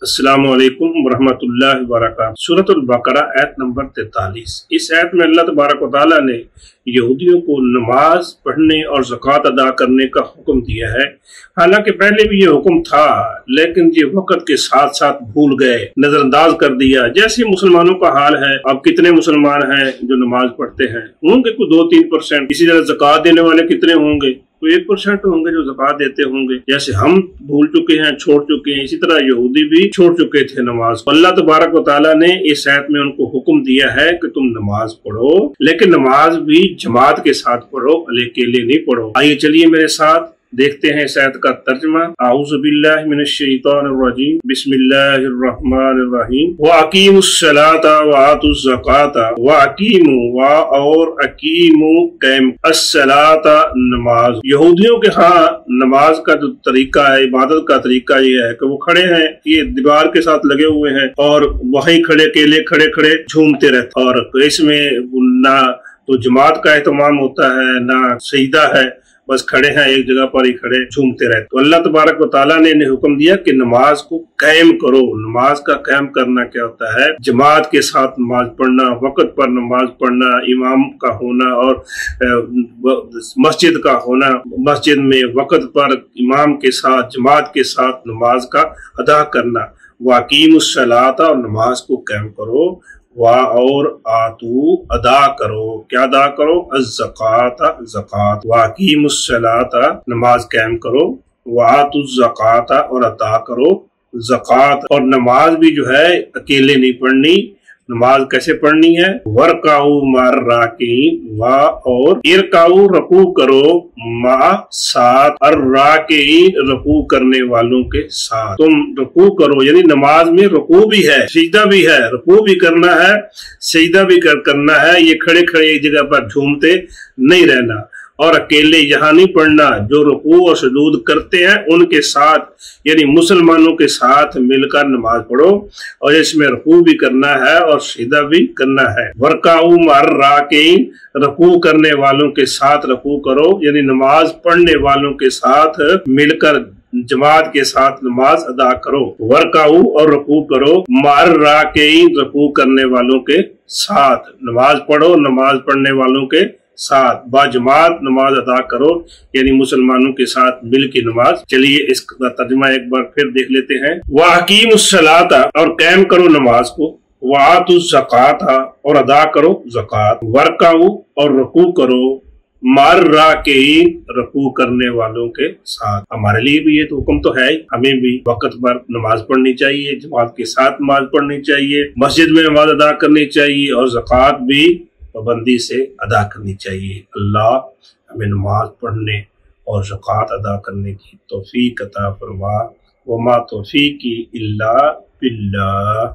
السلام علیکم ورحمۃ اللہ وبرکاتہ۔ سورۃ البقرہ آیت نمبر 43۔ اس آیت میں اللہ تبارک و تعالیٰ نے یہودیوں کو نماز پڑھنے اور زکوٰۃ ادا کرنے کا حکم دیا ہے۔ حالانکہ پہلے بھی یہ حکم تھا، لیکن یہ وقت کے ساتھ ساتھ بھول گئے، نظر انداز کر دیا۔ جیسے مسلمانوں کا حال ہے، اب کتنے مسلمان ہیں جو نماز پڑھتے ہیں؟ ہوں گے کوئی 2-3%۔ اسی طرح زکوٰۃ دینے والے کتنے ہوں گے؟ کوئی 1% ہوں گے جو زکوٰۃ دیتے ہوں گے۔ جیسے ہم بھول چکے ہیں، چھوڑ چکے ہیں، اسی طرح یہودی بھی چھوڑ چکے تھے نماز۔ اللہ تبارک و تعالیٰ نے اس آیت میں ان کو حکم دیا ہے کہ تم نماز پڑھو، لیکن نماز بھی جماعت کے ساتھ پڑھو، اکیلے نہیں پڑھو۔ آئیے چلیے میرے ساتھ دیکھتے ہیں اس آیت کا ترجمہ۔ اعوذ باللہ من الشیطان الرجیم، بسم اللہ الرحمن الرحیم۔ وَأَقِيمُوا الصَّلَاةَ وَآتُوا الزَّكَاةَ وَأَقِيمُوا اور اقیموا قائم الصَّلَاةَ نماز۔ یہودیوں کے ہاں نماز کا جو طریقہ ہے، عبادت کا طریقہ یہ ہے کہ وہ کھڑے ہیں، یہ دیوار کے ساتھ لگے ہوئے ہیں اور وہیں کھڑے اکیلے کھڑے جھومتے رہتے، اور اس میں نہ تو جماعت کا اہتمام ہوتا ہے نہ سجدہ ہے، بس کھڑے ہیں ایک جگہ پر ہی کھڑے جھومتے رہتے۔ تو اللہ تبارک و تعالیٰ نے انہیں حکم دیا کہ نماز کو قائم کرو۔ نماز کا قائم کرنا کیا ہوتا ہے؟ جماعت کے ساتھ نماز پڑھنا، وقت پر نماز پڑھنا، امام کا ہونا اور مسجد کا ہونا، مسجد میں وقت پر امام کے ساتھ جماعت کے ساتھ نماز کا ادا کرنا۔ وَأَقِيمُوا الصَّلَاةَ اور نماز کو قائم کرو، اور آتو ادا کرو، کیا ادا کرو؟ الزکوٰۃ زکوٰۃ۔ وَأَقِيمُوا الصَّلَاةَ نماز قائم کرو، وَآتُوا الزَّکَاةَ اور عطا کرو زکوٰۃ۔ اور نماز بھی جو ہے اکیلے نہیں پڑھنی، نماز کیسے پڑھنی ہے؟ وَارْكَعُوا مَعَ الرَّاكِعِينَ اور ارکعوا رکوع کرو، مع ساتھ، الراکعین رکوع کرنے والوں کے ساتھ۔ تم رکوع کرو، یعنی نماز میں رکوع بھی ہے، سجدہ بھی ہے، رکوع بھی کرنا ہے، سجدہ بھی کرنا ہے۔ یہ کھڑے ایک جگہ پر جھومتے نہیں رہنا، اور اکیلے یہاں نہیں پڑھنا، جو رکوع اور سجود کرتے ہیں ان کے ساتھ، یعنی مسلمانوں کے ساتھ مل کر نماز پڑھو، اور اس میں رکوع بھی کرنا ہے اور سجدہ بھی کرنا ہے۔ وَارْكَعُوا مَعَ الرَّاكِعِينَ رکوع کرنے والوں کے ساتھ رکوع کرو، یعنی نماز پڑھنے والوں کے ساتھ مل کر جماعت کے ساتھ نماز ادا کرو۔ وَارْكَعُوا اور رکوع کرو، مَعَ الرَّاكِعِينَ رکوع کرنے والوں کے ساتھ، نماز پڑھو نماز پڑھنے والوں کے ساتھ، باجماعت نماز ادا کرو، یعنی مسلمانوں کے ساتھ مل کے نماز۔ چلیے اس کا ترجمہ ایک بار پھر دیکھ لیتے ہیں۔ وَأَقِيمُوا الصَّلَاةَ اور قائم کرو نماز کو، وَآتُوا الزَّكَاةَ اور ادا کرو زکوٰۃ، وَارْكَعُوا اور رکوع کرو، مع الراکعین رکوع کرنے والوں کے ساتھ۔ ہمارے لیے بھی یہ تو حکم تو ہے، ہمیں بھی وقت پر نماز پڑھنی چاہیے، جماعت کے ساتھ نماز پڑھنی چاہیے، مسجد میں نماز ادا کرنی چاہیے، اور زکوٰۃ بھی پابندی سے ادا کرنی چاہیے۔ اللہ ہمیں نماز پڑھنے اور زکوٰۃ ادا کرنے کی توفیق عطا فرما۔ وما توفیقی الا باللہ۔